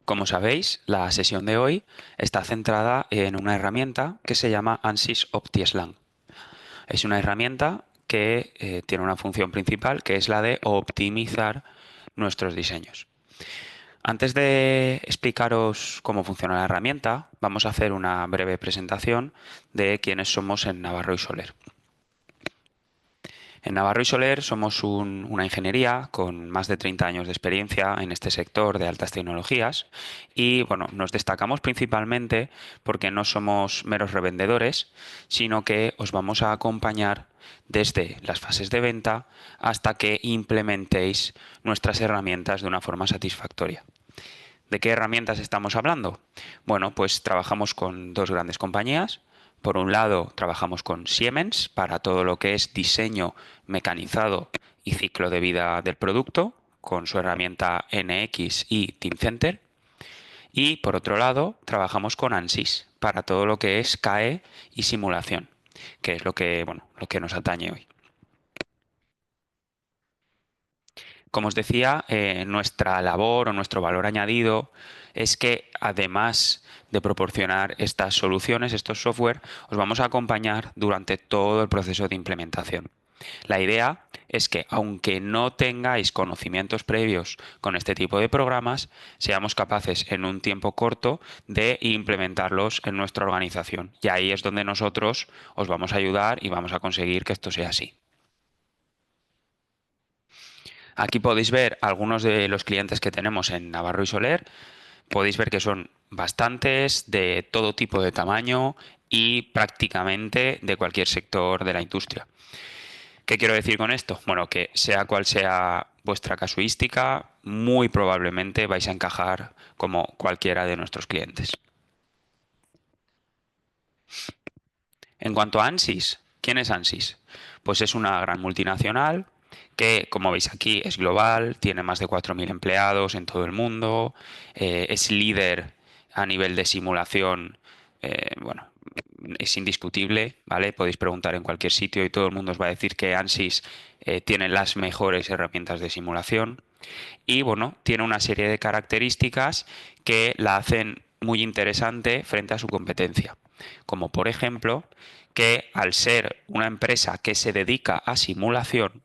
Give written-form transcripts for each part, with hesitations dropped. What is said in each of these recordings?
Como sabéis, la sesión de hoy está centrada en una herramienta que se llama ANSYS OptiSLang. Es una herramienta que tiene una función principal, que es la de optimizar nuestros diseños. Antes de explicaros cómo funciona la herramienta, vamos a hacer una breve presentación de quiénes somos en Navarro y Soler. En Navarro y Soler somos una ingeniería con más de 30 años de experiencia en este sector de altas tecnologías y bueno, nos destacamos principalmente porque no somos meros revendedores, sino que os vamos a acompañar desde las fases de venta hasta que implementéis nuestras herramientas de una forma satisfactoria. ¿De qué herramientas estamos hablando? Bueno, pues trabajamos con dos grandes compañías. Por un lado, trabajamos con Siemens para todo lo que es diseño mecanizado y ciclo de vida del producto, con su herramienta NX y Teamcenter. Y por otro lado, trabajamos con ANSYS para todo lo que es CAE y simulación, que es lo que nos atañe hoy. Como os decía, nuestra labor o nuestro valor añadido es que además de proporcionar estas soluciones, estos software, os vamos a acompañar durante todo el proceso de implementación. La idea es que aunque no tengáis conocimientos previos con este tipo de programas, seamos capaces en un tiempo corto de implementarlos en nuestra organización. Y ahí es donde nosotros os vamos a ayudar y vamos a conseguir que esto sea así. Aquí podéis ver algunos de los clientes que tenemos en Navarro y Soler. Podéis ver que son bastantes, de todo tipo de tamaño y prácticamente de cualquier sector de la industria. ¿Qué quiero decir con esto? Bueno, que sea cual sea vuestra casuística, muy probablemente vais a encajar como cualquiera de nuestros clientes. En cuanto a ANSYS, ¿quién es ANSYS? Pues es una gran multinacional que, como veis aquí, es global, tiene más de 4.000 empleados en todo el mundo, es líder a nivel de simulación, bueno, es indiscutible, ¿vale? Podéis preguntar en cualquier sitio y todo el mundo os va a decir que ANSYS tiene las mejores herramientas de simulación y, bueno, tiene una serie de características que la hacen muy interesante frente a su competencia, como por ejemplo que al ser una empresa que se dedica a simulación,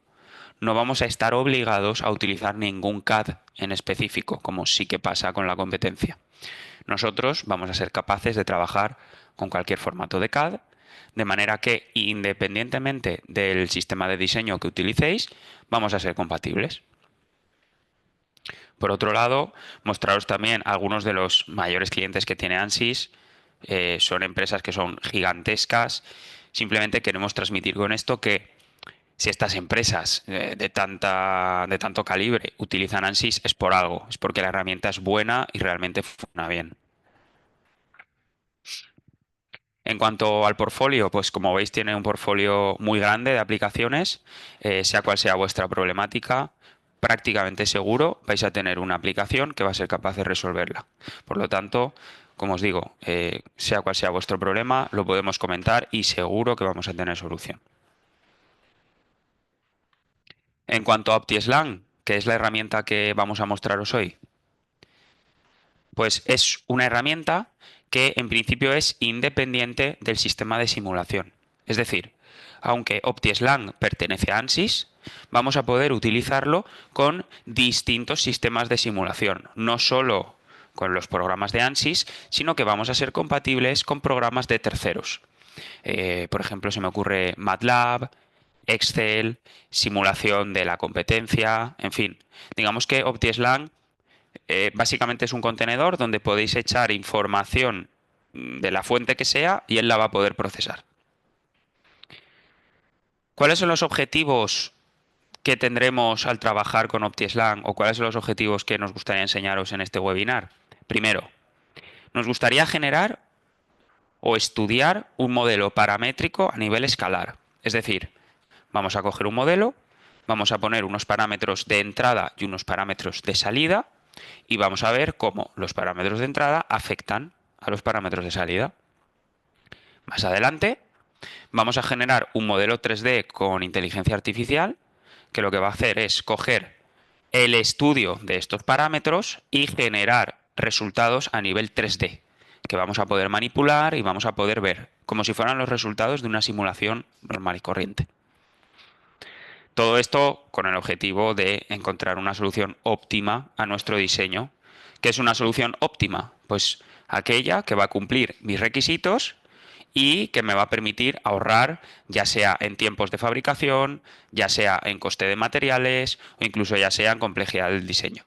no vamos a estar obligados a utilizar ningún CAD en específico, como sí que pasa con la competencia. Nosotros vamos a ser capaces de trabajar con cualquier formato de CAD, de manera que independientemente del sistema de diseño que utilicéis, vamos a ser compatibles. Por otro lado, mostraros también algunos de los mayores clientes que tiene ANSYS. Son empresas que son gigantescas. Simplemente queremos transmitir con esto que si estas empresas de tanto calibre utilizan ANSYS es por algo, es porque la herramienta es buena y realmente funciona bien. En cuanto al portfolio, pues como veis tiene un portfolio muy grande de aplicaciones, sea cual sea vuestra problemática, prácticamente seguro vais a tener una aplicación que va a ser capaz de resolverla. Por lo tanto, como os digo, sea cual sea vuestro problema, lo podemos comentar y seguro que vamos a tener solución. En cuanto a OptiSlang, que es la herramienta que vamos a mostraros hoy, pues es una herramienta que en principio es independiente del sistema de simulación. Es decir, aunque OptiSlang pertenece a ANSYS, vamos a poder utilizarlo con distintos sistemas de simulación, no solo con los programas de ANSYS, sino que vamos a ser compatibles con programas de terceros. Por ejemplo, se me ocurre MATLAB, Excel, simulación de la competencia, en fin. Digamos que OptiSlang básicamente es un contenedor donde podéis echar información de la fuente que sea y él la va a poder procesar. ¿Cuáles son los objetivos que tendremos al trabajar con OptiSlang o cuáles son los objetivos que nos gustaría enseñaros en este webinar? Primero, nos gustaría generar o estudiar un modelo paramétrico a nivel escalar. Es decir, vamos a coger un modelo, vamos a poner unos parámetros de entrada y unos parámetros de salida y vamos a ver cómo los parámetros de entrada afectan a los parámetros de salida. Más adelante vamos a generar un modelo 3D con inteligencia artificial que lo que va a hacer es coger el estudio de estos parámetros y generar resultados a nivel 3D, que vamos a poder manipular y vamos a poder ver, como si fueran los resultados de una simulación normal y corriente. Todo esto con el objetivo de encontrar una solución óptima a nuestro diseño. ¿Qué es una solución óptima? Pues aquella que va a cumplir mis requisitos y que me va a permitir ahorrar, ya sea en tiempos de fabricación, ya sea en coste de materiales o incluso ya sea en complejidad del diseño.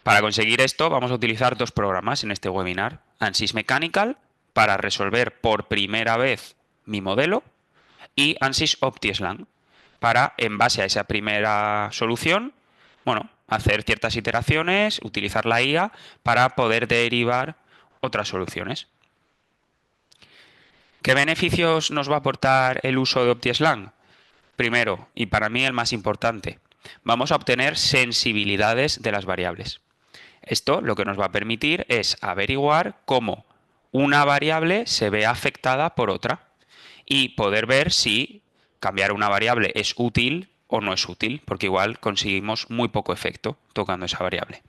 Para conseguir esto vamos a utilizar dos programas en este webinar. ANSYS Mechanical para resolver por primera vez mi modelo y ANSYS OptiSLang para, en base a esa primera solución, bueno, hacer ciertas iteraciones, utilizar la IA para poder derivar otras soluciones. ¿Qué beneficios nos va a aportar el uso de OptiSLang? Primero, y para mí el más importante, vamos a obtener sensibilidades de las variables. Esto lo que nos va a permitir es averiguar cómo una variable se ve afectada por otra y poder ver si cambiar una variable es útil o no es útil, porque igual conseguimos muy poco efecto tocando esa variable.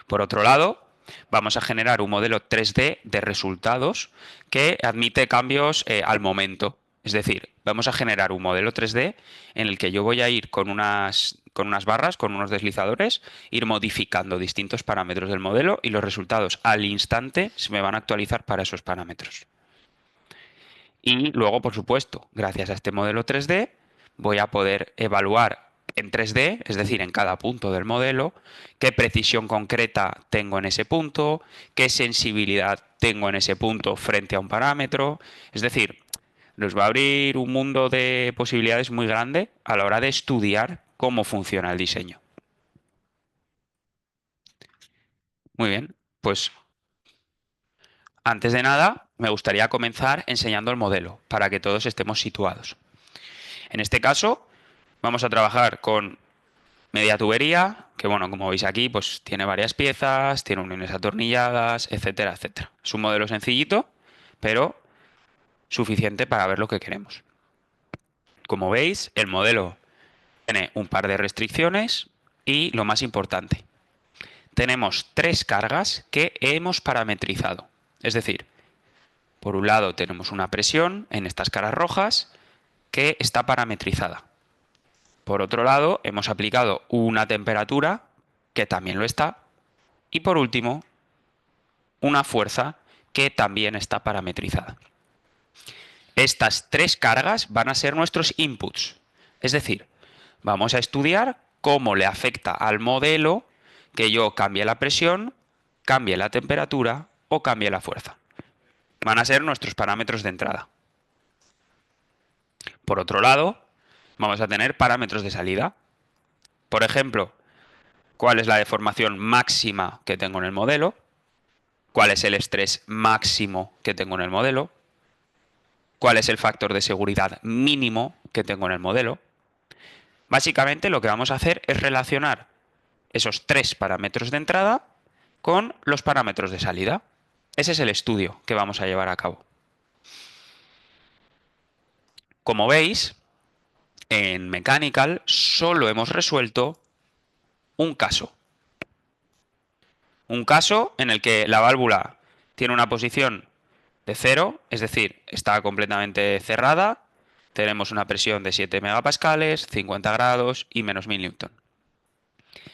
Por otro lado, vamos a generar un modelo 3D de resultados que admite cambios al momento. Es decir, vamos a generar un modelo 3D en el que yo voy a ir con unas barras, con unos deslizadores, ir modificando distintos parámetros del modelo y los resultados al instante se me van a actualizar para esos parámetros. Y luego, por supuesto, gracias a este modelo 3D, voy a poder evaluar en 3D, es decir, en cada punto del modelo, qué precisión concreta tengo en ese punto, qué sensibilidad tengo en ese punto frente a un parámetro. Es decir, nos va a abrir un mundo de posibilidades muy grande a la hora de estudiar cómo funciona el diseño. Muy bien, pues antes de nada, me gustaría comenzar enseñando el modelo para que todos estemos situados. En este caso, vamos a trabajar con media tubería, que bueno, como veis aquí, pues tiene varias piezas, tiene uniones atornilladas, etcétera, etcétera. Es un modelo sencillito, pero suficiente para ver lo que queremos. Como veis, el modelo tiene un par de restricciones y lo más importante, tenemos tres cargas que hemos parametrizado. Es decir, por un lado tenemos una presión en estas caras rojas que está parametrizada. Por otro lado, hemos aplicado una temperatura que también lo está. Y por último, una fuerza que también está parametrizada. Estas tres cargas van a ser nuestros inputs. Es decir, vamos a estudiar cómo le afecta al modelo que yo cambie la presión, cambie la temperatura o cambie la fuerza. Van a ser nuestros parámetros de entrada. Por otro lado, vamos a tener parámetros de salida. Por ejemplo, cuál es la deformación máxima que tengo en el modelo, cuál es el estrés máximo que tengo en el modelo, cuál es el factor de seguridad mínimo que tengo en el modelo. Básicamente lo que vamos a hacer es relacionar esos tres parámetros de entrada con los parámetros de salida. Ese es el estudio que vamos a llevar a cabo. Como veis, en Mechanical solo hemos resuelto un caso. Un caso en el que la válvula tiene una posición de 0, es decir, está completamente cerrada, tenemos una presión de 7 megapascales, 50 grados y menos 1000 newton.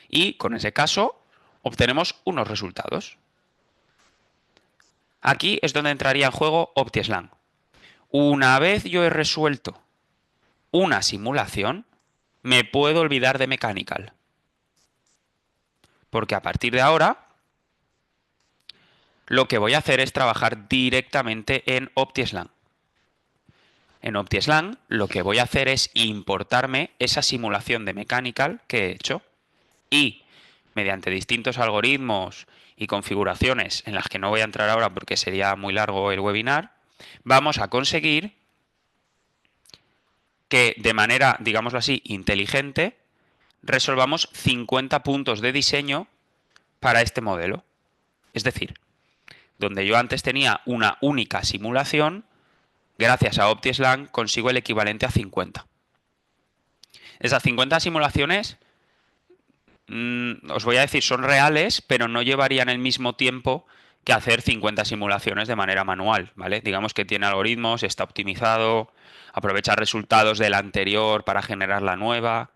Y con ese caso obtenemos unos resultados. Aquí es donde entraría en juego OptiSLang. Una vez yo he resuelto una simulación, me puedo olvidar de Mechanical. Porque a partir de ahora, lo que voy a hacer es trabajar directamente en OptiSLang. En OptiSLang lo que voy a hacer es importarme esa simulación de Mechanical que he hecho y mediante distintos algoritmos y configuraciones en las que no voy a entrar ahora porque sería muy largo el webinar, vamos a conseguir que de manera, digámoslo así, inteligente, resolvamos 50 puntos de diseño para este modelo. Es decir, donde yo antes tenía una única simulación, gracias a OptiSLang consigo el equivalente a 50. Esas 50 simulaciones os voy a decir, son reales, pero no llevarían el mismo tiempo que hacer 50 simulaciones de manera manual, ¿vale? Digamos que tiene algoritmos, está optimizado, aprovecha resultados de la anterior para generar la nueva.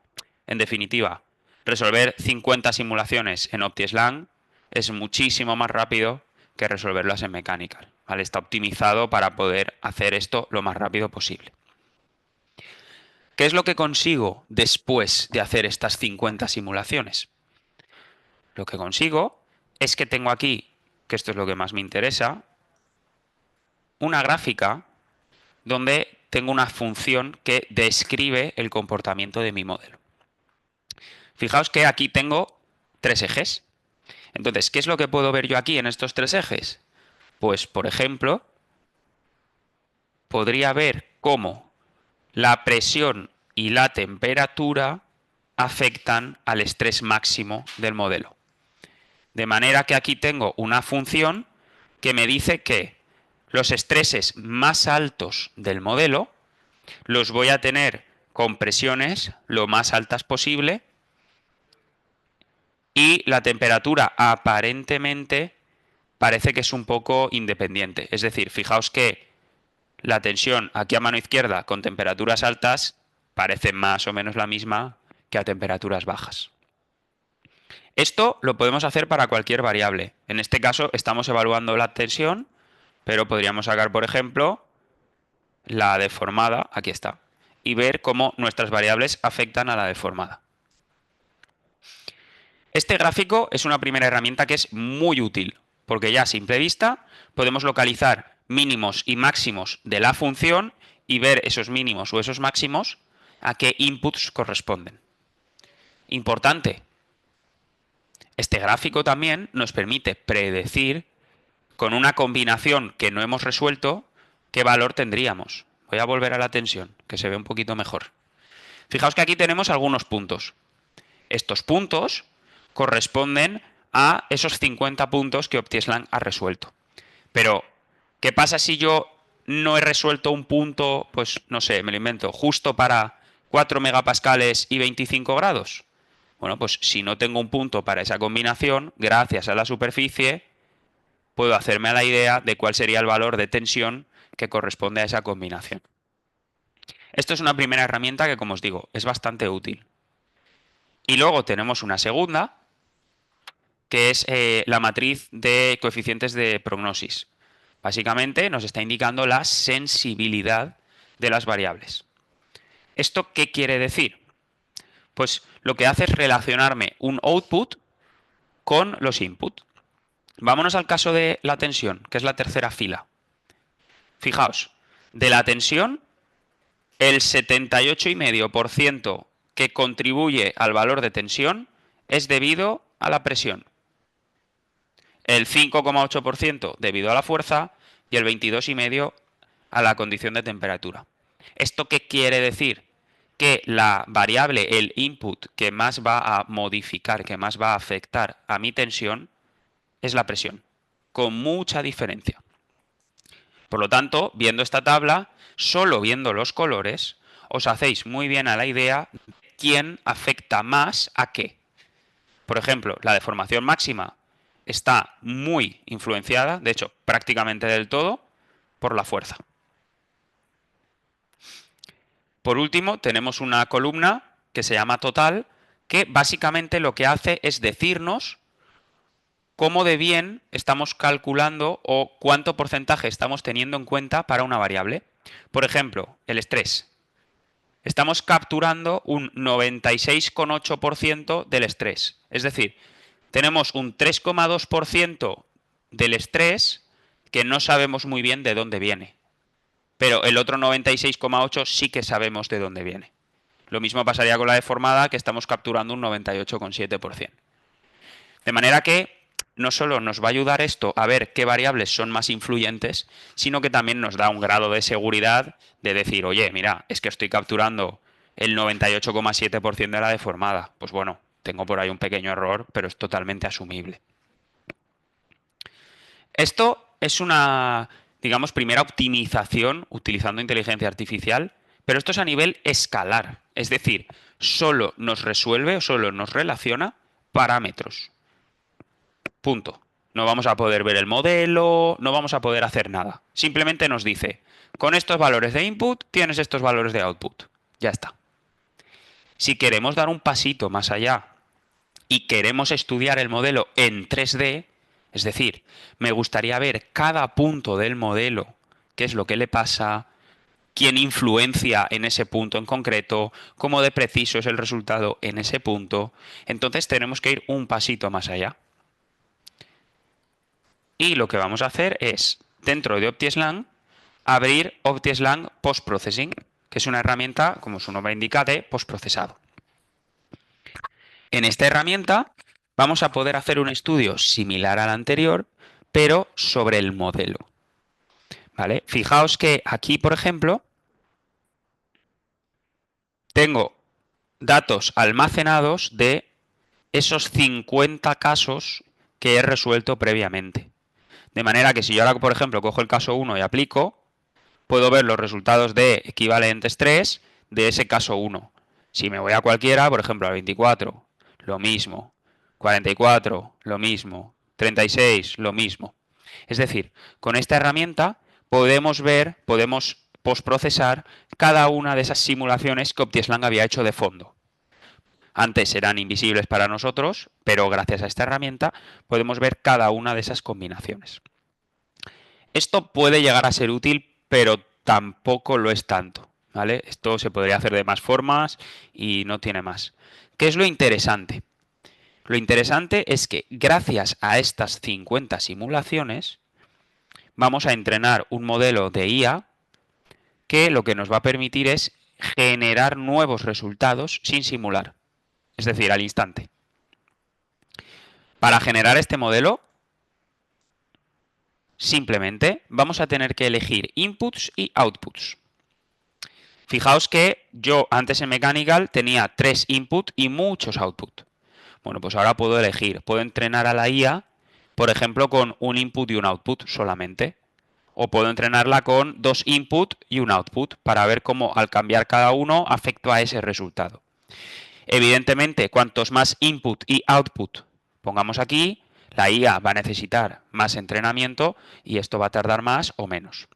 En definitiva, resolver 50 simulaciones en OptiSlang es muchísimo más rápido que resolverlas en Mechanical, ¿vale? Está optimizado para poder hacer esto lo más rápido posible. ¿Qué es lo que consigo después de hacer estas 50 simulaciones? Lo que consigo es que tengo aquí, que esto es lo que más me interesa, una gráfica donde tengo una función que describe el comportamiento de mi modelo. Fijaos que aquí tengo 3 ejes. Entonces, ¿qué es lo que puedo ver yo aquí en estos 3 ejes? Pues, por ejemplo, podría ver cómo la presión y la temperatura afectan al estrés máximo del modelo. De manera que aquí tengo una función que me dice que los estreses más altos del modelo los voy a tener con presiones lo más altas posible y la temperatura aparentemente parece que es un poco independiente. Es decir, fijaos que la tensión aquí a mano izquierda con temperaturas altas parece más o menos la misma que a temperaturas bajas. Esto lo podemos hacer para cualquier variable. En este caso estamos evaluando la tensión, pero podríamos sacar, por ejemplo, la deformada, aquí está, y ver cómo nuestras variables afectan a la deformada. Este gráfico es una primera herramienta que es muy útil, porque ya a simple vista podemos localizar mínimos y máximos de la función y ver esos mínimos o esos máximos a qué inputs corresponden. Importante, este gráfico también nos permite predecir con una combinación que no hemos resuelto qué valor tendríamos. Voy a volver a la tensión, que se ve un poquito mejor. Fijaos que aquí tenemos algunos puntos. Estos puntos corresponden a esos 50 puntos que OptiSlang ha resuelto. Pero, ¿qué pasa si yo no he resuelto un punto, pues no sé, me lo invento, justo para 4 megapascales y 25 grados? Bueno, pues si no tengo un punto para esa combinación, gracias a la superficie, puedo hacerme a la idea de cuál sería el valor de tensión que corresponde a esa combinación. Esto es una primera herramienta que, como os digo, es bastante útil. Y luego tenemos una segunda, que es la matriz de coeficientes de prognosis. Básicamente nos está indicando la sensibilidad de las variables. ¿Esto qué quiere decir? Pues lo que hace es relacionarme un output con los inputs. Vámonos al caso de la tensión, que es la tercera fila. Fijaos, de la tensión, el 78,5% que contribuye al valor de tensión es debido a la presión, el 5,8% debido a la fuerza y el 22,5% a la condición de temperatura. ¿Esto qué quiere decir? Que la variable, el input que más va a modificar, que más va a afectar a mi tensión, es la presión, con mucha diferencia. Por lo tanto, viendo esta tabla, solo viendo los colores, os hacéis muy bien a la idea de quién afecta más a qué. Por ejemplo, la deformación máxima está muy influenciada, de hecho, prácticamente del todo, por la fuerza. Por último, tenemos una columna que se llama total, que básicamente lo que hace es decirnos cómo de bien estamos calculando o cuánto porcentaje estamos teniendo en cuenta para una variable. Por ejemplo, el estrés. Estamos capturando un 96,8% del estrés. Es decir, tenemos un 3,2% del estrés que no sabemos muy bien de dónde viene. Pero el otro 96,8% sí que sabemos de dónde viene. Lo mismo pasaría con la deformada, que estamos capturando un 98,7%. De manera que no solo nos va a ayudar esto a ver qué variables son más influyentes, sino que también nos da un grado de seguridad de decir, oye, mira, es que estoy capturando el 98,7% de la deformada. Pues bueno, tengo por ahí un pequeño error, pero es totalmente asumible. Esto es una, digamos, primera optimización utilizando inteligencia artificial, pero esto es a nivel escalar. Es decir, solo nos resuelve o solo nos relaciona parámetros. Punto. No vamos a poder ver el modelo, no vamos a poder hacer nada. Simplemente nos dice, con estos valores de input tienes estos valores de output. Ya está. Si queremos dar un pasito más allá y queremos estudiar el modelo en 3D, es decir, me gustaría ver cada punto del modelo, qué es lo que le pasa, quién influencia en ese punto en concreto, cómo de preciso es el resultado en ese punto, entonces tenemos que ir un pasito más allá. Y lo que vamos a hacer es, dentro de OptiSlang, abrir OptiSlang Post-Processing, que es una herramienta, como su nombre indica, de postprocesado. En esta herramienta vamos a poder hacer un estudio similar al anterior, pero sobre el modelo. ¿Vale? Fijaos que aquí, por ejemplo, tengo datos almacenados de esos 50 casos que he resuelto previamente. De manera que si yo ahora, por ejemplo, cojo el caso 1 y aplico, puedo ver los resultados de equivalentes 3 de ese caso 1. Si me voy a cualquiera, por ejemplo, al 24, lo mismo. 44, lo mismo. 36, lo mismo. Es decir, con esta herramienta podemos postprocesar cada una de esas simulaciones que OptiSlang había hecho de fondo. Antes eran invisibles para nosotros, pero gracias a esta herramienta podemos ver cada una de esas combinaciones. Esto puede llegar a ser útil, pero tampoco lo es tanto, ¿vale? Esto se podría hacer de más formas y no tiene más. ¿Qué es lo interesante? Lo interesante es que gracias a estas 50 simulaciones vamos a entrenar un modelo de IA que lo que nos va a permitir es generar nuevos resultados sin simular, es decir, al instante. Para generar este modelo, simplemente vamos a tener que elegir inputs y outputs. Fijaos que yo antes en Mechanical tenía 3 inputs y muchos outputs. Bueno, pues ahora puedo elegir, puedo entrenar a la IA, por ejemplo, con un input y un output solamente. O puedo entrenarla con 2 inputs y un output para ver cómo al cambiar cada uno afecta a ese resultado. Evidentemente, cuantos más input y output pongamos aquí, la IA va a necesitar más entrenamiento y esto va a tardar más o menos.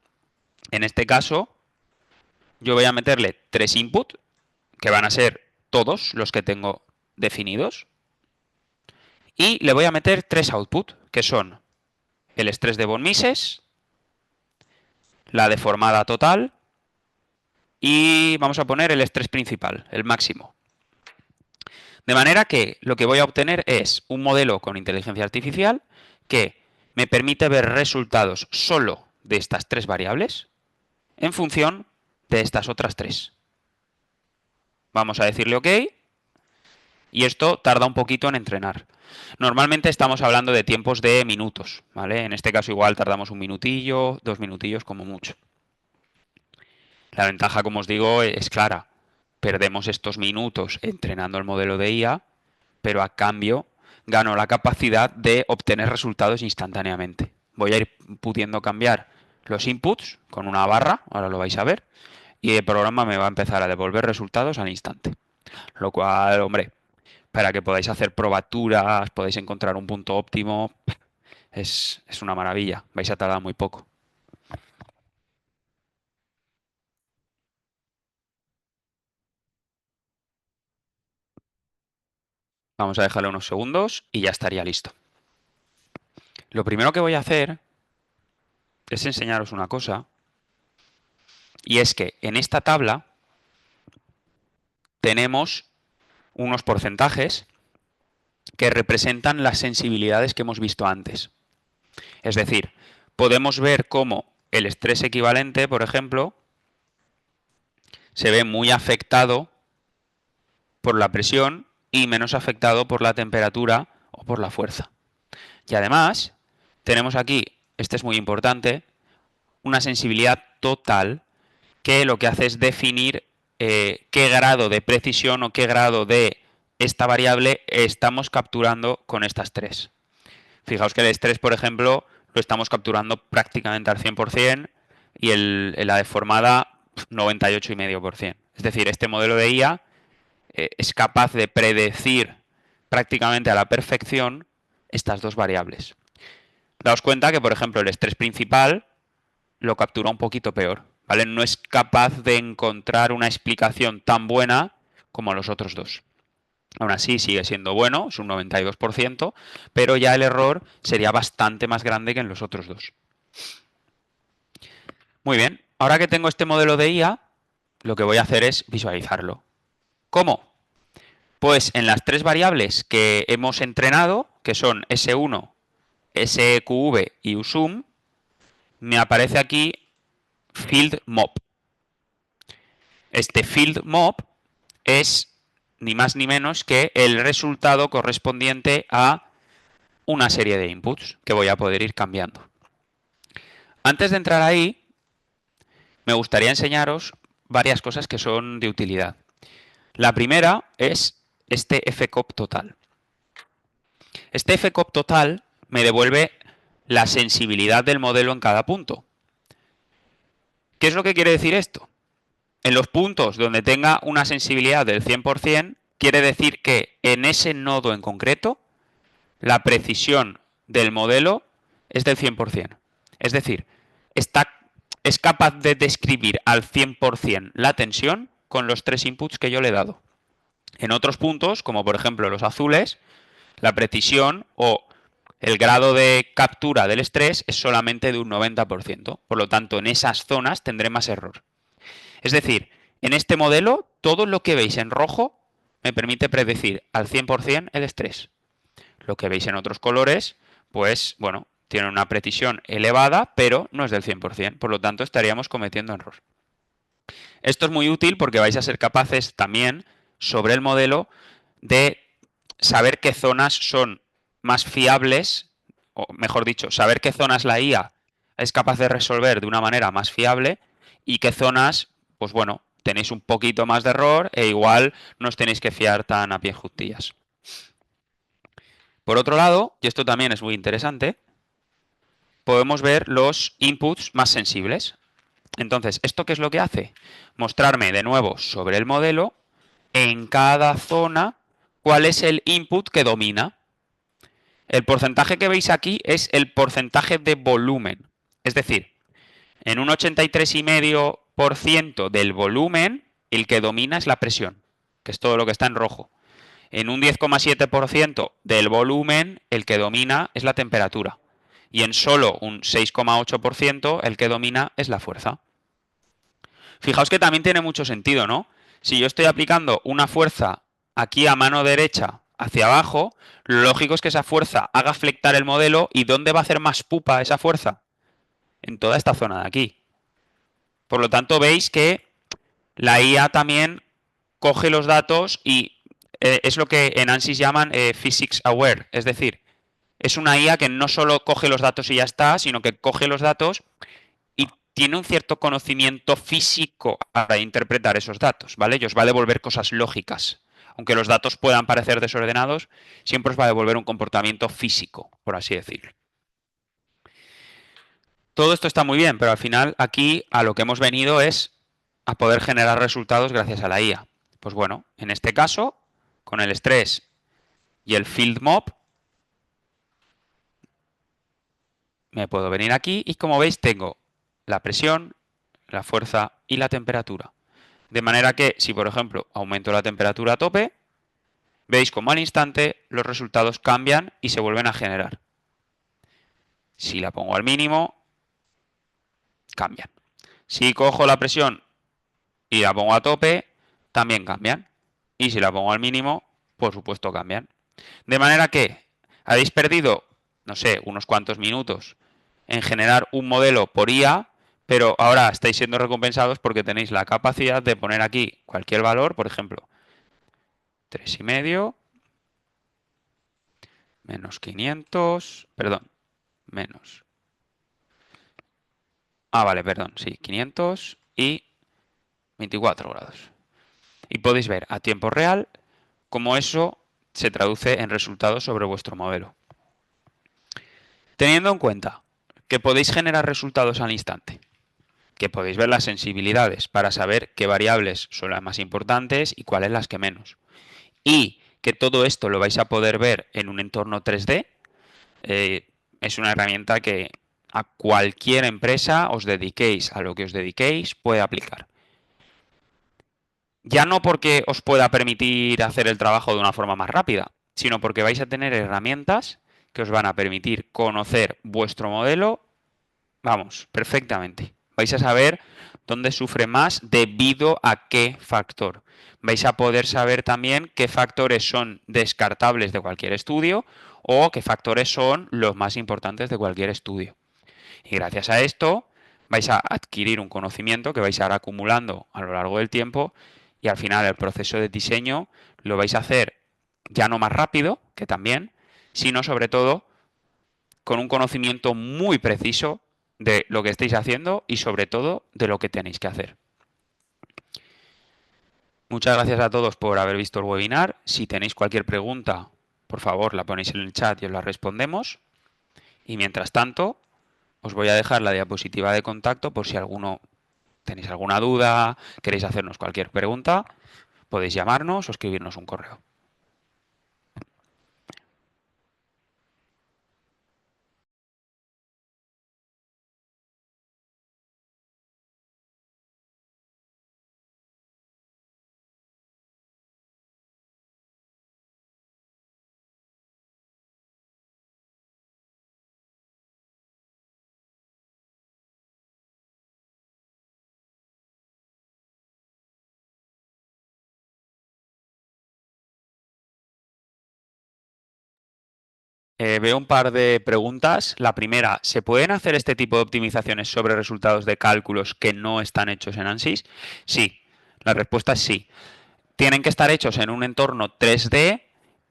En este caso, yo voy a meterle 3 inputs, que van a ser todos los que tengo definidos, y le voy a meter 3 outputs, que son el estrés de von Mises, la deformada total y vamos a poner el estrés principal, el máximo. De manera que lo que voy a obtener es un modelo con inteligencia artificial que me permite ver resultados solo de estas 3 variables en función de estas otras 3. Vamos a decirle OK y esto tarda un poquito en entrenar. Normalmente estamos hablando de tiempos de minutos, ¿vale? En este caso igual tardamos un minutillo, 2 minutillos como mucho. La ventaja, como os digo, es clara. Perdemos estos minutos entrenando el modelo de IA, pero a cambio gano la capacidad de obtener resultados instantáneamente. Voy a ir pudiendo cambiar los inputs con una barra, ahora lo vais a ver, y el programa me va a empezar a devolver resultados al instante. Lo cual, hombre, para que podáis hacer probaturas, podáis encontrar un punto óptimo, es una maravilla. Vais a tardar muy poco. Vamos a dejarle unos segundos y ya estaría listo. Lo primero que voy a hacer es enseñaros una cosa, y es que en esta tabla tenemos unos porcentajes que representan las sensibilidades que hemos visto antes. Es decir, podemos ver cómo el estrés equivalente, por ejemplo, se ve muy afectado por la presión y menos afectado por la temperatura o por la fuerza. Y además, tenemos aquí, este es muy importante, una sensibilidad total que lo que hace es definir qué grado de precisión o qué grado de esta variable estamos capturando con estas 3. Fijaos que el estrés, por ejemplo, lo estamos capturando prácticamente al 100% y la deformada 98,5%. Es decir, este modelo de IA es capaz de predecir prácticamente a la perfección estas dos variables. Daos cuenta que, por ejemplo, el estrés principal lo captura un poquito peor, ¿vale? No es capaz de encontrar una explicación tan buena como los otros dos. Aún así sigue siendo bueno, es un 92%, pero ya el error sería bastante más grande que en los otros dos. Muy bien, ahora que tengo este modelo de IA, lo que voy a hacer es visualizarlo. ¿Cómo? Pues en las tres variables que hemos entrenado, que son S1, SQV y USUM, me aparece aquí field mop. Este field mop es ni más ni menos que el resultado correspondiente a una serie de inputs que voy a poder ir cambiando. Antes de entrar ahí, me gustaría enseñaros varias cosas que son de utilidad. La primera es este fcop total. Este fcop total me devuelve la sensibilidad del modelo en cada punto. ¿Qué es lo que quiere decir esto? En los puntos donde tenga una sensibilidad del 100%, quiere decir que en ese nodo en concreto, la precisión del modelo es del 100%. Es decir, es capaz de describir al 100% la tensión con los tres inputs que yo le he dado. En otros puntos, como por ejemplo los azules, la precisión o el grado de captura del estrés es solamente de un 90%. Por lo tanto, en esas zonas tendré más error. Es decir, en este modelo, todo lo que veis en rojo me permite predecir al 100% el estrés. Lo que veis en otros colores, pues bueno, tiene una precisión elevada, pero no es del 100%. Por lo tanto, estaríamos cometiendo error. Esto es muy útil porque vais a ser capaces también, sobre el modelo, de saber qué zonas son más fiables, o mejor dicho, saber qué zonas la IA es capaz de resolver de una manera más fiable y qué zonas, pues bueno, tenéis un poquito más de error e igual no os tenéis que fiar tan a pie juntillas. Por otro lado, y esto también es muy interesante, podemos ver los inputs más sensibles. Entonces, ¿esto qué es lo que hace? Mostrarme de nuevo sobre el modelo en cada zona cuál es el input que domina. El porcentaje que veis aquí es el porcentaje de volumen. Es decir, en un 83,5% del volumen, el que domina es la presión, que es todo lo que está en rojo. En un 10,7% del volumen, el que domina es la temperatura. Y en solo un 6,8% el que domina es la fuerza. Fijaos que también tiene mucho sentido, ¿no? Si yo estoy aplicando una fuerza aquí a mano derecha hacia abajo, lo lógico es que esa fuerza haga flectar el modelo. ¿Y dónde va a hacer más pupa esa fuerza? En toda esta zona de aquí. Por lo tanto, veis que la IA también coge los datos y es lo que en ANSYS llaman physics aware. Es decir, es una IA que no solo coge los datos y ya está, sino que coge los datos y tiene un cierto conocimiento físico para interpretar esos datos, ¿vale? Y os va a devolver cosas lógicas. Aunque los datos puedan parecer desordenados, siempre os va a devolver un comportamiento físico, por así decirlo. Todo esto está muy bien, pero al final aquí a lo que hemos venido es a poder generar resultados gracias a la IA. Pues bueno, en este caso, con el estrés y el field mop, me puedo venir aquí y como veis tengo la presión, la fuerza y la temperatura. De manera que si por ejemplo aumento la temperatura a tope, veis como al instante los resultados cambian y se vuelven a generar. Si la pongo al mínimo, cambian. Si cojo la presión y la pongo a tope, también cambian. Y si la pongo al mínimo, por supuesto cambian. De manera que habéis perdido, no sé, unos cuantos minutos en generar un modelo por IA, pero ahora estáis siendo recompensados porque tenéis la capacidad de poner aquí cualquier valor, por ejemplo, 3,5 menos 500, perdón, menos. Vale, perdón, sí, 500 y 24 grados. Y podéis ver a tiempo real cómo eso se traduce en resultados sobre vuestro modelo. Teniendo en cuenta que podéis generar resultados al instante, que podéis ver las sensibilidades para saber qué variables son las más importantes y cuáles las que menos, y que todo esto lo vais a poder ver en un entorno 3D. Es una herramienta que a cualquier empresa, os dediquéis a lo que os dediquéis, puede aplicar. Ya no porque os pueda permitir hacer el trabajo de una forma más rápida, sino porque vais a tener herramientas que os van a permitir conocer vuestro modelo, vamos, perfectamente. Vais a saber dónde sufre más debido a qué factor. Vais a poder saber también qué factores son descartables de cualquier estudio o qué factores son los más importantes de cualquier estudio. Y gracias a esto vais a adquirir un conocimiento que vais a ir acumulando a lo largo del tiempo y al final el proceso de diseño lo vais a hacer ya no más rápido, que también, sino sobre todo con un conocimiento muy preciso de lo que estáis haciendo y sobre todo de lo que tenéis que hacer. Muchas gracias a todos por haber visto el webinar. Si tenéis cualquier pregunta, por favor la ponéis en el chat y os la respondemos. Y mientras tanto, os voy a dejar la diapositiva de contacto por si tenéis alguna duda, queréis hacernos cualquier pregunta, podéis llamarnos o escribirnos un correo. Veo un par de preguntas. La primera, ¿se pueden hacer este tipo de optimizaciones sobre resultados de cálculos que no están hechos en ANSYS? Sí, la respuesta es sí. Tienen que estar hechos en un entorno 3D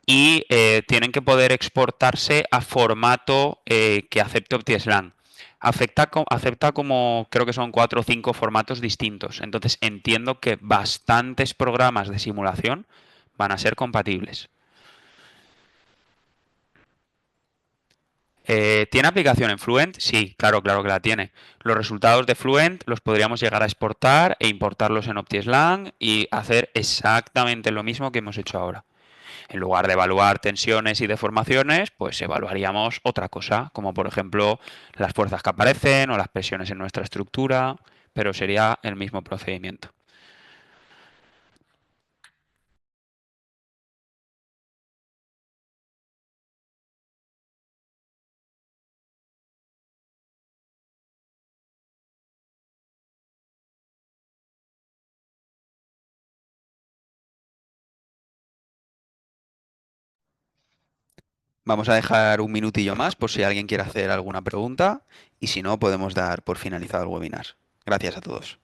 y tienen que poder exportarse a formato que acepte OptiSLang. Acepta como, creo que son 4 o 5 formatos distintos. Entonces entiendo que bastantes programas de simulación van a ser compatibles. ¿Tiene aplicación en Fluent? Sí, claro, claro que la tiene. Los resultados de Fluent los podríamos llegar a exportar e importarlos en OptiSLang y hacer exactamente lo mismo que hemos hecho ahora. En lugar de evaluar tensiones y deformaciones, pues evaluaríamos otra cosa, como por ejemplo las fuerzas que aparecen o las presiones en nuestra estructura, pero sería el mismo procedimiento. Vamos a dejar un minutillo más por si alguien quiere hacer alguna pregunta y si no, podemos dar por finalizado el webinar. Gracias a todos.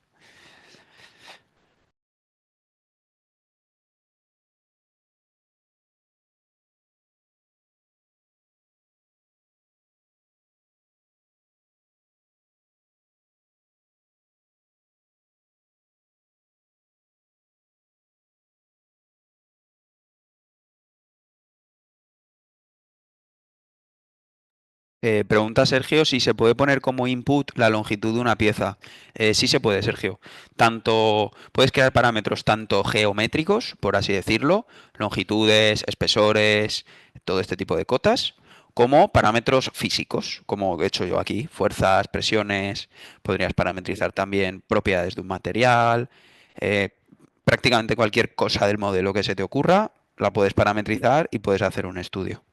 Pregunta Sergio si se puede poner como input la longitud de una pieza. Sí se puede, Sergio. Puedes crear parámetros tanto geométricos, por así decirlo, longitudes, espesores, todo este tipo de cotas, como parámetros físicos, como he hecho yo aquí, fuerzas, presiones. Podrías parametrizar también propiedades de un material. eh, Prácticamente cualquier cosa del modelo que se te ocurra, la puedes parametrizar y puedes hacer un estudio.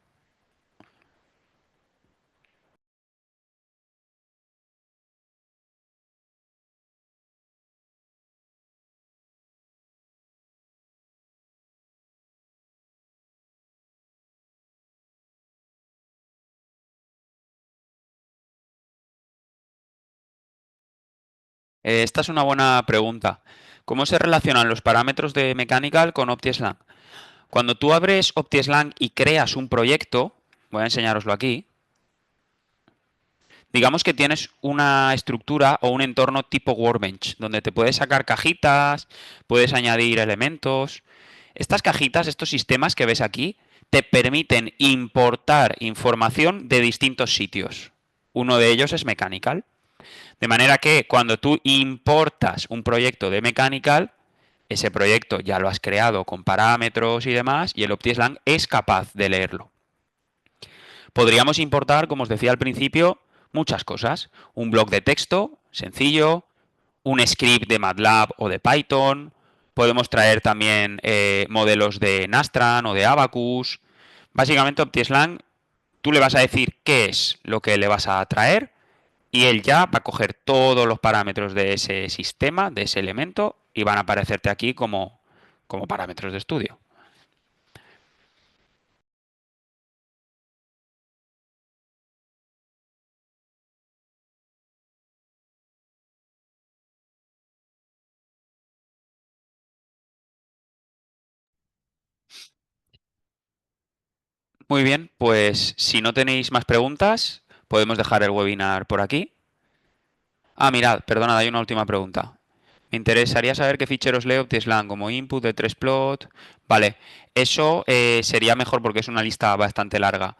Esta es una buena pregunta. ¿Cómo se relacionan los parámetros de Mechanical con OptiSLang? Cuando tú abres OptiSLang y creas un proyecto, voy a enseñaroslo aquí, digamos que tienes una estructura o un entorno tipo Workbench, donde te puedes sacar cajitas, puedes añadir elementos. Estas cajitas, estos sistemas que ves aquí, te permiten importar información de distintos sitios. Uno de ellos es Mechanical. De manera que cuando tú importas un proyecto de Mechanical, Ese proyecto ya lo has creado con parámetros y demás, y el OptiSlang es capaz de leerlo. Podríamos importar, como os decía al principio, muchas cosas. Un bloc de texto sencillo, un script de MATLAB o de Python. Podemos traer también modelos de Nastran o de Abacus. Básicamente OptiSlang, tú le vas a decir qué es lo que le vas a traer y él ya va a coger todos los parámetros de ese sistema, de ese elemento, y van a aparecerte aquí como parámetros de estudio. Muy bien, pues si no tenéis más preguntas, podemos dejar el webinar por aquí. Ah, mirad, perdonad, hay una última pregunta. Me interesaría saber qué ficheros leo Optislang como input de 3plot. Vale, eso sería mejor porque es una lista bastante larga.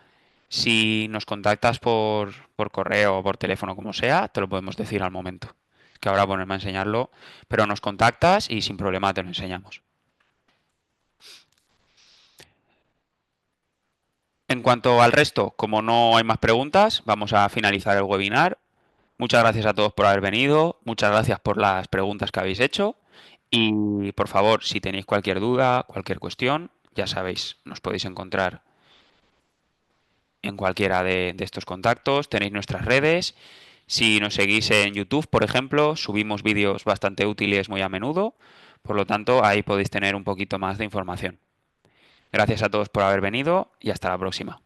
Si nos contactas por correo o por teléfono, como sea, te lo podemos decir al momento. Que ahora ponerme a enseñarlo, pero nos contactas y sin problema te lo enseñamos. En cuanto al resto, como no hay más preguntas, vamos a finalizar el webinar. Muchas gracias a todos por haber venido, muchas gracias por las preguntas que habéis hecho y por favor, si tenéis cualquier duda, cualquier cuestión, ya sabéis, nos podéis encontrar en cualquiera de estos contactos, tenéis nuestras redes. Si nos seguís en YouTube, por ejemplo, subimos vídeos bastante útiles muy a menudo, por lo tanto, ahí podéis tener un poquito más de información. Gracias a todos por haber venido y hasta la próxima.